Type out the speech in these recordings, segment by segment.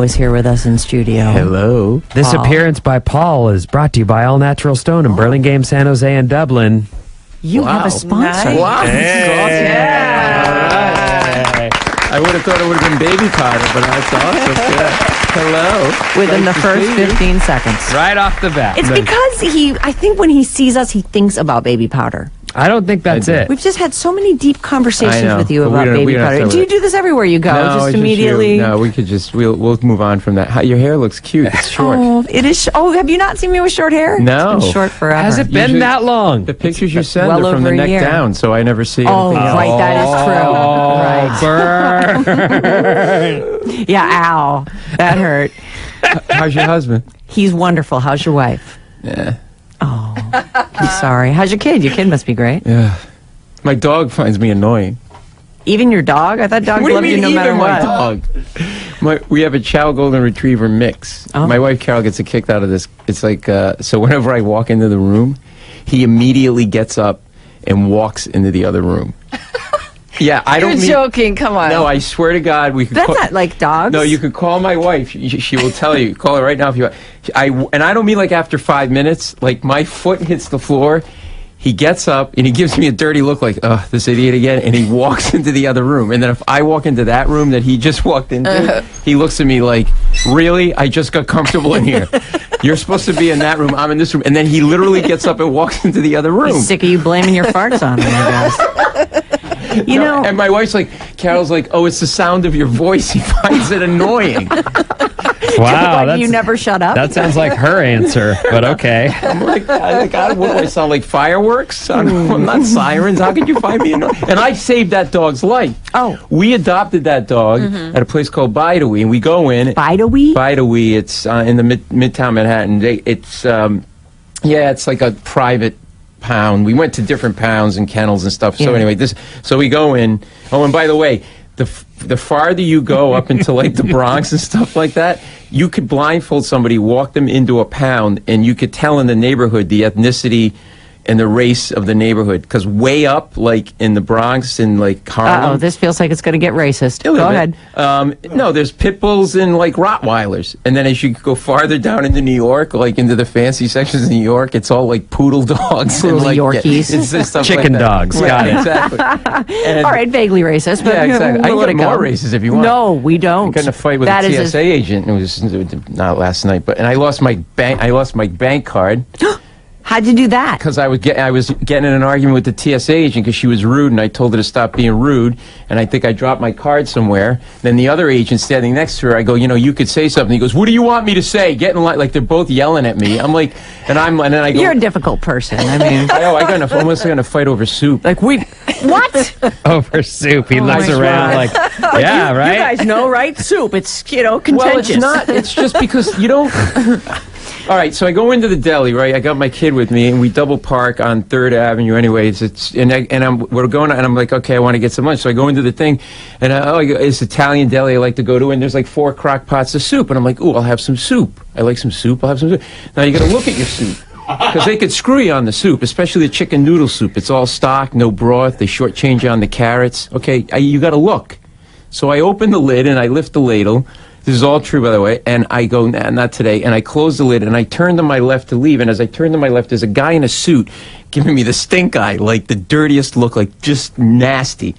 is here with us in studio. Hello. This Paul. appearance by Paul is brought to you by All Natural Stone in Burlingame, San Jose, and Dublin. You have a sponsor. Nice. Wow. Yeah. I would have thought it would have been baby powder, but that's awesome. Yeah. Hello. Within Nice the to first see you. 15 seconds. Right off the bat. It's because I think when he sees us, he thinks about baby powder. I don't think that's it. We've just had so many deep I conversations know, with you but we about don't- we baby don't have powder. to- Do you do this everywhere you go? No, just it's immediately? you. No, we could just we'll move on from that. Your hair looks cute. It's short. Oh, it is. Have you not seen me with short hair? No. It's been short forever. Has it been Usually- that long? The pictures you send well are from over the a neck year. down, so I never see Oh, anything else. right. That is true. Right. Burn. Yeah. Ow. That hurt. How's your husband? He's wonderful. How's your wife? Yeah. Oh, I'm sorry. How's your kid? Your kid must be great. Yeah. My dog finds me annoying. Even your dog? I thought dogs What do you loved you mean no even matter my what. dog? We have a Chow Golden Retriever mix. Oh. My wife Carol gets a kick out of this. It's like, so whenever I walk into the room, he immediately gets up and walks into the other room. Yeah, I don't You're mean... joking. Come on. No, I swear to God, we could That's call... not like dogs. No, you could call my wife. She will tell you. Call her right now if you want. And I don't mean like after 5 minutes. Like my foot hits the floor. He gets up and he gives me a dirty look like, oh, this idiot again. And he walks into the other room. And then if I walk into that room that he just walked into, he looks at me like, really? I just got comfortable in here. You're supposed to be in that room. I'm in this room. And then he literally gets up and walks into the other room. He's sick of you blaming your farts on him, I guess. You know, And my wife's like, Carol's like, oh, it's the sound of your voice. He finds it annoying. Wow, why do you never shut up? that sounds like her answer, but okay. I'm like, what do I sound like, fireworks? I'm not sirens. How could you find me annoying? And I saved that dog's life. Oh. We adopted that dog at a place called Bidawee, and we go in. Bidawee? Bidawee, it's in the Midtown Manhattan. It's like a private pound. We went to different pounds and kennels and stuff. So Yeah. anyway, so we go in. Oh, and by the way, the farther you go up into like the Bronx and stuff like that, you could blindfold somebody, walk them into a pound, and you could tell in the neighborhood the ethnicity and the race of the neighborhood. Because way up, like in the Bronx and like Harlem. Uh-oh, this feels like it's going to get racist. A little Go bit. ahead. No, there's pit bulls and like Rottweilers, and then as you go farther down into New York, like into the fancy sections of New York, it's all like poodle dogs, Poodle and like Yorkies. it's just stuff Chicken like that. dogs, Yeah, got it. Exactly. And All right, vaguely racist, but Yeah, exactly. I we'll let can it get more go. racist if you want. No, we don't. I got in a fight with That a is TSA agent. It was not last night, and I lost my bank card. How'd you do that? Because I was getting in an argument with the TSA agent because she was rude, and I told her to stop being rude, and I think I dropped my card somewhere. Then the other agent standing next to her, I go, you could say something. He goes, what do you want me to say? Get in line. Like they're both yelling at me. I'm like, and then I go, You're a difficult person. I mean, almost going to fight over soup. like what? Over soup. He looks my around God. like, yeah, You right? guys know, right? Soup. It's, contentious. Well, it's not. It's just because you don't. All right, so I go into the deli, right? I got my kid with me, and we double park on 3rd Avenue. Anyways, we're going, and I'm like, okay, I want to get some lunch. So I go into the thing, and it's Italian deli I like to go to, and there's like 4 crock pots of soup, and I'm like, ooh, I'll have some soup. I like some soup. I'll have some soup. Now you got to look at your soup. Because they could screw you on the soup, especially the chicken noodle soup. It's all stock, no broth. They shortchange you on the carrots. Okay, you got to look. So I open the lid and I lift the ladle. This is all true, by the way. And I go, nah, not today. And I close the lid and I turn to my left to leave. And as I turn to my left, there's a guy in a suit giving me the stink eye, like the dirtiest look, like just nasty.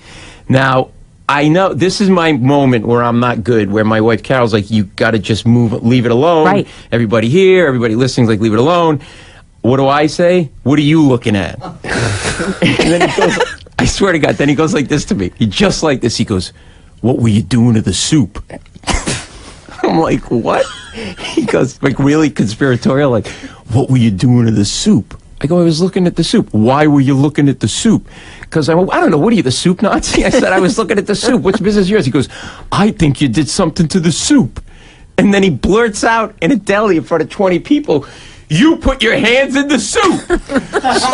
Now, I know this is my moment where I'm not good, where my wife Carol's like, you got to just leave it alone. Right. Everybody here, everybody listening's like, leave it alone. What do I say? What are you looking at? And then he goes, I swear to God, then he goes like this to me. He just like this. He goes, what were you doing to the soup? I'm like, what? He goes, like really conspiratorial, like, what were you doing to the soup? I go, I was looking at the soup. Why were you looking at the soup? Because I don't know, what are you, the soup Nazi? I said, I was looking at the soup. What's business yours? He goes, I think you did something to the soup. And then he blurts out in a deli in front of 20 people, you put your hands in the soup.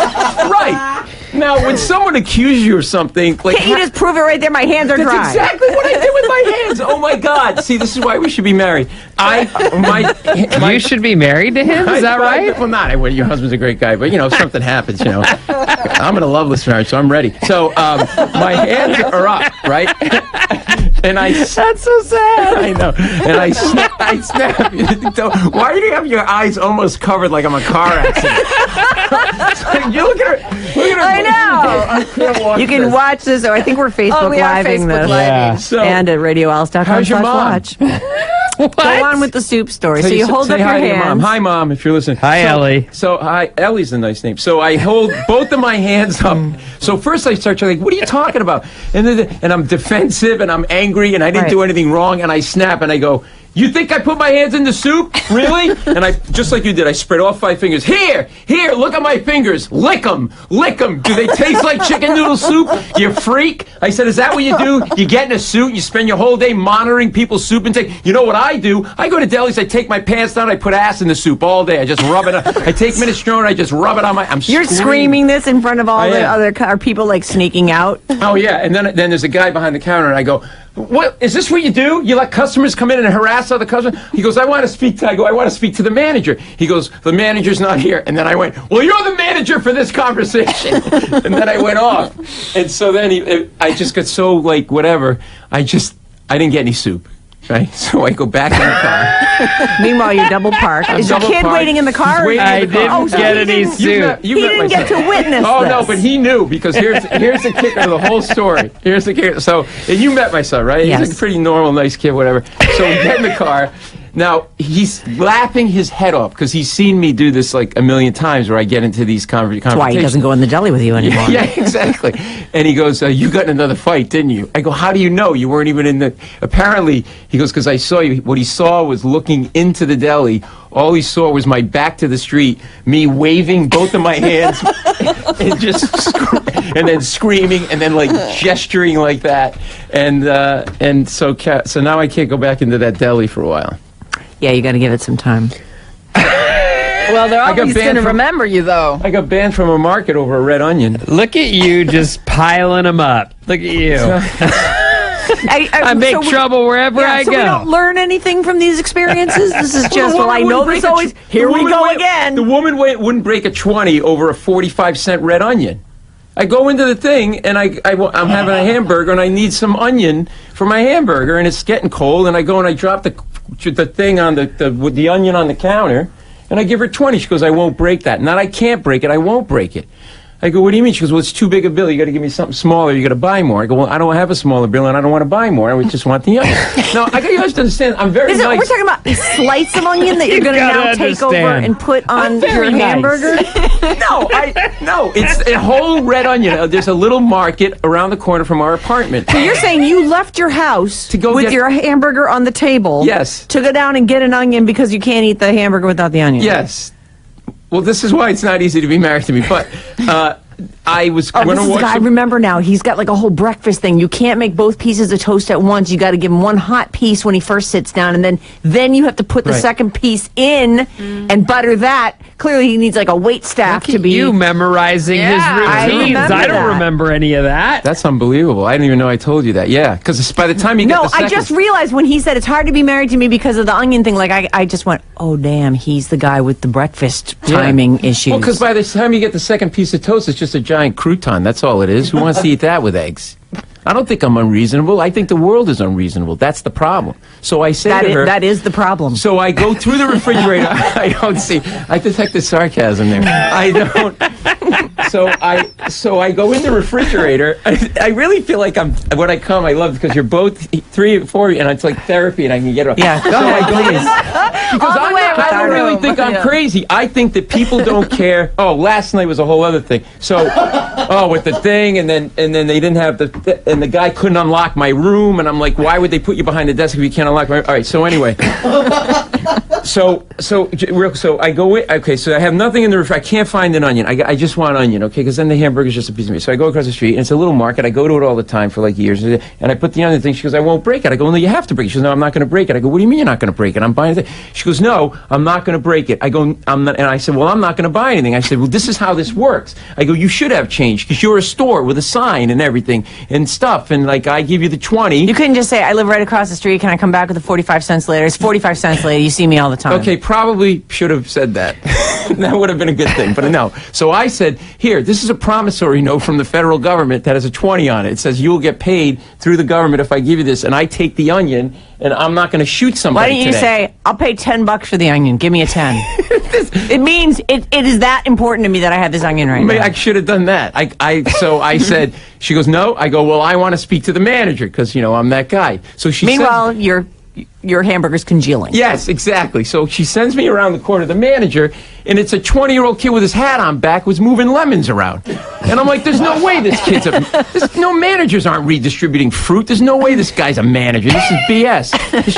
Right. Now, when someone accuses you of something, like... Can't you just prove it right there? My hands are that's dry. exactly what I did with my hands. Oh, my God. See, this is why we should be married. You should be married to him? Is that right? Well, not. Your husband's a great guy, but, if something happens, I'm in a loveless marriage, so I'm ready. So, my hands are up, right? And That's so sad. I know. And I snap. Why do you have your eyes almost covered like I'm a car accident? You look at her. I know. You can watch this. Oh, I think we're Facebook we are Living Facebook this. Living. Yeah. So, And at radioalice.com. how's your mom? watch. Go on with the soup story. So Say you hold say up your hi to your mom. hands. Hi, Mom, if you're listening. Hi, Ellie. So, hi, Ellie's a nice name. So I hold both of my hands up. So first I start to like, what are you talking about? And I'm defensive and I'm angry and I didn't Right. do anything wrong and I snap and I go, you think I put my hands in the soup? Really? And I, just like you did, I spread all 5 fingers. Here, look at my fingers. Lick them. Do they taste like chicken noodle soup? You freak. I said, is that what you do? You get in a suit, you spend your whole day monitoring people's soup intake. You know what I do? I go to delis, I take my pants down, I put ass in the soup all day. I just rub it on. I take minestrone, I just rub it on my, You're screaming this in front of all the other are people like sneaking out? Oh, yeah. And then there's a guy behind the counter, and I go, what, is this what you do? You let customers come in and harass other customers? He goes, I want to speak to the manager. He goes, the manager's not here. And then I went, well, you're the manager for this conversation. And then I went off. And so then I just got so, like, whatever. I didn't get any soup. Right? So I go back in the car. Meanwhile, you double park. Is your double kid parked. waiting in the car? He's waiting I in the car. didn't so get he any didn't- soup. You He met didn't my get son. to witness Oh, this. no, but he knew, because here's the kicker of the whole story. Here's the kicker. So, and you met my son, right? Yes. He's a pretty normal, nice kid, whatever. So we get in the car. Now, he's laughing his head off because he's seen me do this like a million times where I get into these conversations. That's why he doesn't go in the deli with you anymore. Yeah, exactly. And he goes, you got in another fight, didn't you? I go, how do you know? You weren't even in the... Apparently, he goes, because I saw you. What he saw was looking into the deli. All he saw was my back to the street, me waving both of my hands and and then screaming and then like gesturing like that. And so now I can't go back into that deli for a while. Yeah, you got to give it some time. Well, they're I got always banned going to from- remember you, though. I got banned from a market over a red onion. Look at you just piling them up. Look at you. I make trouble wherever I so go. we don't learn anything from these experiences? This is just, Well, well, I the woman know wouldn't this break always... The Here we woman go wouldn't- again. The woman wouldn't break a 20 over a 45-cent red onion. I go into the thing, and I'm having a hamburger, and I need some onion for my hamburger, and it's getting cold, and I go and I drop the thing on with the onion on the counter, and I give her 20. She goes, I won't break that. Not I can't break it, I won't break it. I go, what do you mean? She goes, well, it's too big a bill. You got to give me something smaller. You got to buy more. I go, well, I don't have a smaller bill, and I don't want to buy more. I just want the onion. No, I got you guys to understand. I'm very nice. We're talking about a slice of onion that you're going to gotta now take over understand. and put on very your nice. hamburger? No, it's a whole red onion. There's a little market around the corner from our apartment. So you're saying you left your house To go with get- your hamburger on the table? Yes. To go down and get an onion because you can't eat the hamburger without the onion? Yes. Well, this is why it's not easy to be married to me. But I was Oh, going this to is the guy, I watch. remember now. He's got like a whole breakfast thing. You can't make both pieces of toast at once. You got to give him one hot piece when he first sits down, and then you have to put the Right. second piece in and butter that. Clearly, he needs like a wait staff Look to at be. you memorizing Yeah, his routines. remember I don't that. remember any of that. That's unbelievable. I didn't even know I told you that. Yeah, because by the time you get No, the second, I just realized when he said it's hard to be married to me because of the onion thing. Like I just went, oh damn, he's the guy with the breakfast timing issues. Well, because by the time you get the second piece of toast, it's just a giant crouton. That's all it is. Who wants to eat that with eggs? I don't think I'm unreasonable. I think the world is unreasonable. That's the problem. So I say to her, that is the problem. so I go through the refrigerator. I don't see. I detect the sarcasm there. I don't. So I go in the refrigerator. I really feel like when I come, I love it because you're both 3 or 4, and it's like therapy, and I can get it. Yeah, go ahead, please. Because All the way I don't around the really room. think I'm Yeah. crazy. I think that people don't care. Oh, last night was a whole other thing. So, with the thing, and then they didn't have and the guy couldn't unlock my room, and I'm like, why would they put you behind the desk if you can't unlock my? All right. So anyway, so I go in. Okay, so I have nothing in the refrigerator. I can't find an onion. I just want onion. Okay, because then the hamburger's just a piece of meat. So I go across the street, and it's a little market. I go to it all the time for like years, and I put the onion thing. She goes, I won't break it. I go, no, you have to break it. She goes, no, I'm not going to break it. I go, what do you mean you're not going to break it? I'm buying it. She goes, no, I'm not going to break it. I go, I'm not. And I said, well, I'm not going to buy anything. I said, well, this is how this works. I go, you should have change because you're a store with a sign and everything and stuff. And like, I give you the 20. You couldn't just say, I live right across the street. Can I come back with the 45 cents later? It's 45 cents later. You see see me all the time. Okay, probably should have said that. That would have been a good thing, but no. So I said, here, this is a promissory note from the federal government that has a 20 on it. It says you will get paid through the government if I give you this, and I take the onion, and I'm not going to shoot somebody Why don't you today. say, I'll pay $10 for the onion. Give me a 10. It means it is that important to me that I have this onion right now. I should have done that. So I said, she goes, no. I go, well, I want to speak to the manager because, I'm that guy. So she Meanwhile, your hamburger's congealing. Yes, exactly. So she sends me around the corner to the manager, and it's a 20-year-old kid with his hat on back who's moving lemons around. And I'm like, there's no way this kid's no managers aren't redistributing fruit. There's no way this guy's a manager. This is BS.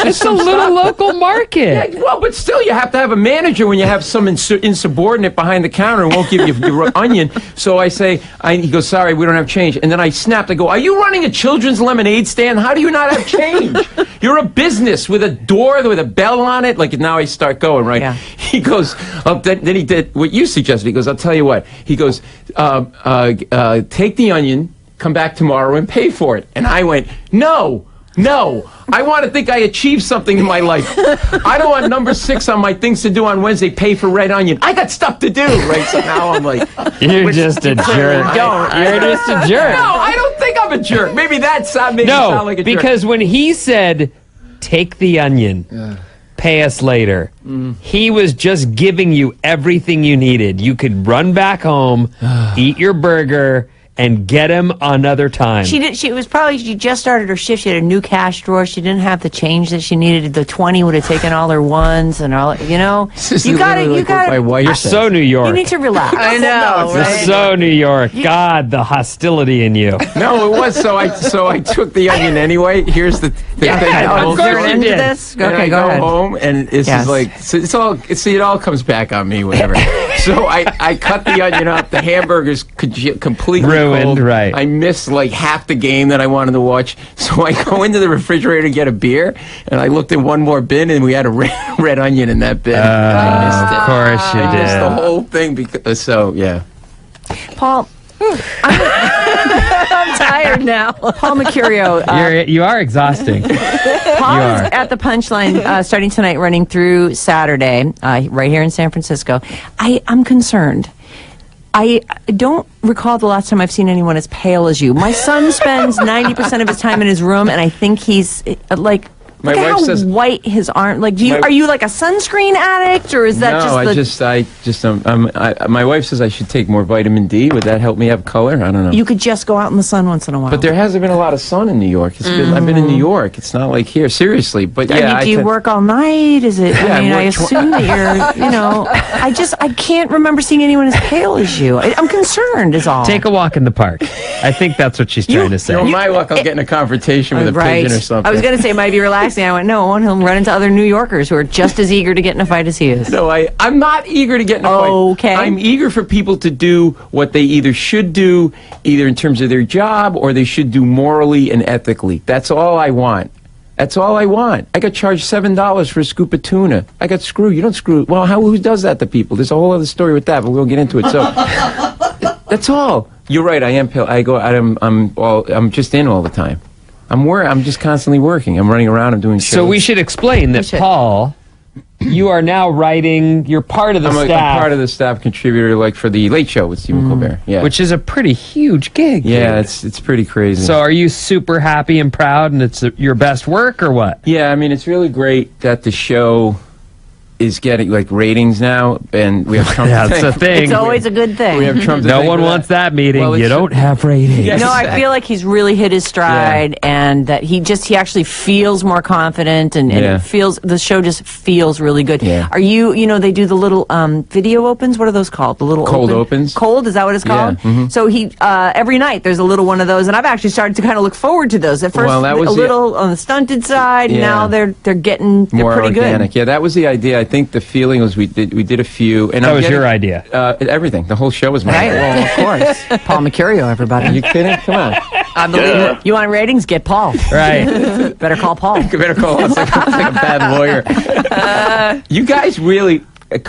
It's a little local market. Yeah, well, but still, you have to have a manager when you have some insubordinate behind the counter and won't give you your onion. So I say, he goes, sorry, we don't have change. And then I snapped. I go, are you running a children's lemonade stand? How do you not have change? You're a business with a door with a bell on it. Like, now I start going, right? Yeah. He goes, then he did what you suggested. He goes, I'll tell you what. He goes, take the onion, come back tomorrow and pay for it. And I went, no. I want to think I achieved something in my life. I don't want number 6 on my things to do on Wednesday, pay for red onion. I got stuff to do, right? So now I'm like... You're just a jerk. You're just a jerk. No, I don't think I'm a jerk. Maybe that made me sound like a jerk. Because when he said, take the onion, pay us later, he was just giving you everything you needed. You could run back home, eat your burger, and get him another time. She just started her shift. She had a new cash drawer. She didn't have the change that she needed. The 20 would have taken all her ones and all. You gotta. You're so New York. You need to relax. I know. You're so New York. God, the hostility in you. No, it was. So I took the onion anyway. Here's the thing. Of course you did. This? And Okay, I go ahead. home, and it's just like, so it's all. See, it all comes back on me, whatever. So I cut the onion up. The hamburger's completely ruined. Cold. Right. I missed like half the game that I wanted to watch. So I go into the refrigerator to get a beer, and I looked at one more bin, and we had a red onion in that bin. I missed it. Of course you I missed the did. whole thing because. So yeah. Paul, I'm tired now. Paul Mecurio. You are exhausting. Paul is at the Punchline starting tonight, running through Saturday, right here in San Francisco. I'm concerned. I don't recall the last time I've seen anyone as pale as you. My son spends 90% of his time in his room, and I think he's like... My Look at wife how says white his arm. Like, are you like a sunscreen addict, or is that my wife says I should take more vitamin D. Would that help me have color? I don't know. You could just go out in the sun once in a while. But there hasn't been a lot of sun in New York. I've been in New York. It's not like here. Seriously, but yeah. Do you work all night? Is it? Yeah, I assume that you're. I can't remember seeing anyone as pale as you. I'm concerned. Is all. Take a walk in the park. I think that's what she's trying to say. My luck, I'll get in a confrontation with a pigeon or something. I was going to say it might be relaxing. I went, no, he'll run into other New Yorkers who are just as eager to get in a fight as he is. No, I'm not eager to get in a fight. Okay. I'm eager for people to do what they either should do, either in terms of their job, or they should do morally and ethically. That's all I want. That's all I want. I got charged $7 for a scoop of tuna. I got screwed. You don't screw. Well, who does that to people? There's a whole other story with that, but we won't get into it. So that's all. You're right. I am pale. I'm just in all the time. I'm just constantly working. I'm running around. I'm doing shows. So we should explain that, Paul, you are now writing. You're part of the staff. I'm part of the staff contributor, like for the Late Show with Stephen Colbert. Yeah, which is a pretty huge gig. Yeah, dude. it's pretty crazy. So are you super happy and proud, and it's your best work, or what? Yeah, I mean, it's really great that the show is getting like ratings now, and we have Trump. Yeah, that's a thing. It's always a good thing. We have Trump. No one wants that meeting. Well, you don't have ratings. Yes. No, I feel like he's really hit his stride, and that he actually feels more confident, and it feels, the show just feels really good. Yeah. Are you, they do the little video opens. What are those called? The little cold opens. Cold, is that what it's called? Yeah. Mm-hmm. So he every night there's a little one of those, and I've actually started to kind of look forward to those. At first, that was a little on the stunted side. Yeah. Now they're getting more pretty organic. good. Yeah, that was the idea. I think the feeling was we did a few, and that was your idea. Everything. The whole show was my idea. Well, of course. Paul Mecurio, everybody. Are you kidding? Come on. I believe it. You want ratings? Get Paul. Right. Better call Paul. You better call us like a bad lawyer. You guys really,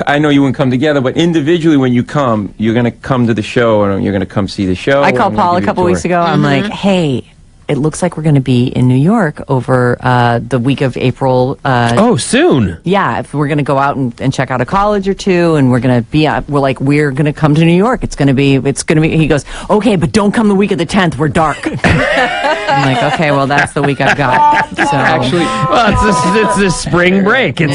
I know you wouldn't come together, but individually when you come, you're going to come to the show, and you're going to come see the show. I called Paul a couple weeks ago. I'm like, hey, it looks like we're going to be in New York over the week of April. Soon. Yeah, if we're going to go out and check out a college or two, and we're going to be, we're going to come to New York. It's going to be. He goes, okay, but don't come the week of the 10th. We're dark. I'm like, okay, well, that's the week I've got. So Actually, Well, it's the spring break. It's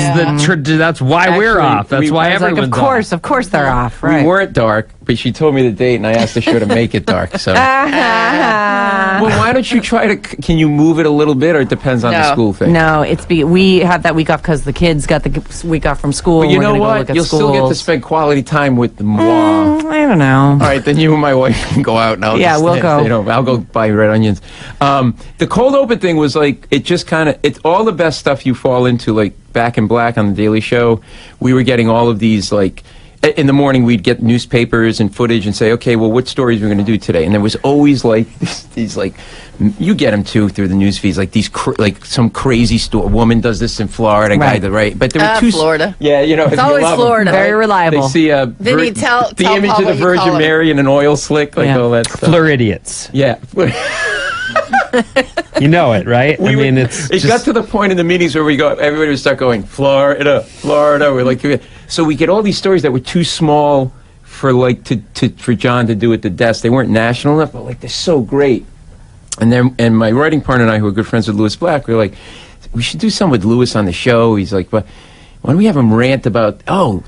that's why we're Actually, off. That's why I was like, everyone's of course they're off. we Right. weren't dark, but she told me the date, and I asked the show to make it dark. So, well, why don't you try to? Can you move it a little bit, or it depends on the No. school thing? No, we have that week off because the kids got the week off from school. But you We're know gonna go what? look at You'll still get to schools. spend quality time with the moi. I don't know. All right, then you and my wife can go out now. Yeah, we'll go. I'll go buy red onions. The cold open thing was like, it just kind of, it's all the best stuff you fall into, like Back in Black on The Daily Show. We were getting all of these, like, in the morning we'd get newspapers and footage and say, okay, well, what stories we're going to do today? And there was always like these like, you get them too through the news feeds, like these like some crazy woman does this in Florida, guy Right. that right. But there were two Florida. Yeah, you know, It's you always love 'em, Florida. Very reliable. They see Vinny, tell the image Paul of the what you call Virgin him. Mary in an oil slick, like Yeah. all that stuff. Floridians. Yeah. You know it, right? It got to the point in the meetings where everybody would start going, Florida, Florida. We're like, so we get all these stories that were too small for like for John to do at the desk. They weren't national enough, but like they're so great. And my writing partner and I, who are good friends with Louis Black, we were like, we should do something with Louis on the show. He's like, but why don't we have him rant about,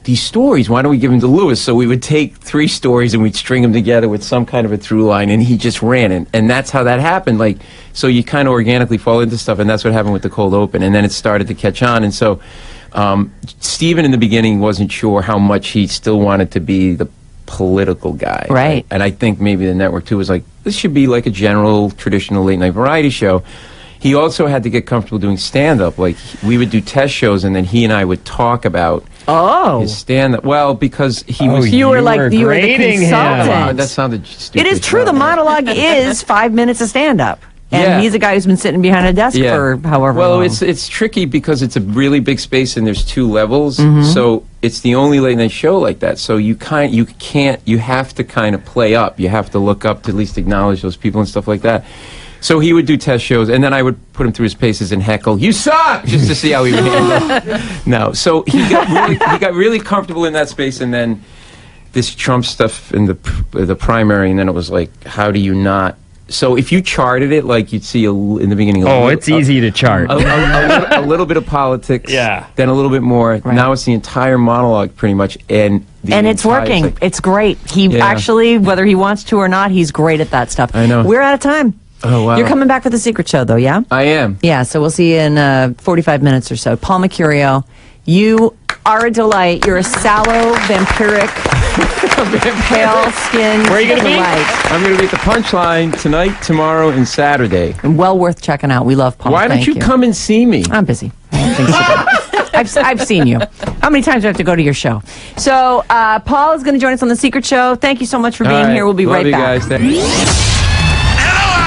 these stories? Why don't we give them to Louis? So we would take 3 stories and we'd string them together with some kind of a through line, and he just ran. And that's how that happened. Like, so you kind of organically fall into stuff, and that's what happened with the cold open. And then it started to catch on. And so Stephen in the beginning wasn't sure how much he still wanted to be the political guy. Right. And I think maybe the network, too, was like, this should be like a general, traditional late-night variety show. He also had to get comfortable doing stand-up. Like, we would do test shows, and then he and I would talk about his stand-up. Well, because he was... You were the grading him. consultant. That sounded stupid. It is true. The monologue is 5 minutes of stand-up. And Yeah. he's a guy who's been sitting behind a desk for however long. Well, it's tricky because it's a really big space and there's 2 levels. So it's the only late night show like that. So you have to kind of play up. You have to look up to at least acknowledge those people and stuff like that. So he would do test shows, and then I would put him through his paces and heckle, "You suck!" just to see how he would handle it. No, so he got really comfortable in that space, and then this Trump stuff in the primary, and then it was like, how do you not? So if you charted it, like you'd see in the beginning. It's easy to chart. A little bit of politics, Yeah. then a little bit more. Right. Now it's the entire monologue, pretty much, and it's working. like- It's great. He actually, whether he wants to or not, he's great at that stuff. I know. We're out of time. Oh, wow. You're coming back for the Secret Show, though, yeah? I am. Yeah, so we'll see you in 45 minutes or so. Paul Mecurio, you are a delight. You're a sallow, vampiric, pale-skinned Where are you gonna be? delight. I'm going to be at the Punchline tonight, tomorrow, and Saturday. And well worth checking out. We love Paul. Why don't Thank you come and see me? I'm busy. I have things to do. I've seen you. How many times do I have to go to your show? So Paul is going to join us on The Secret Show. Thank you so much for being All right. here. We'll be Love right you back. guys. Thank you.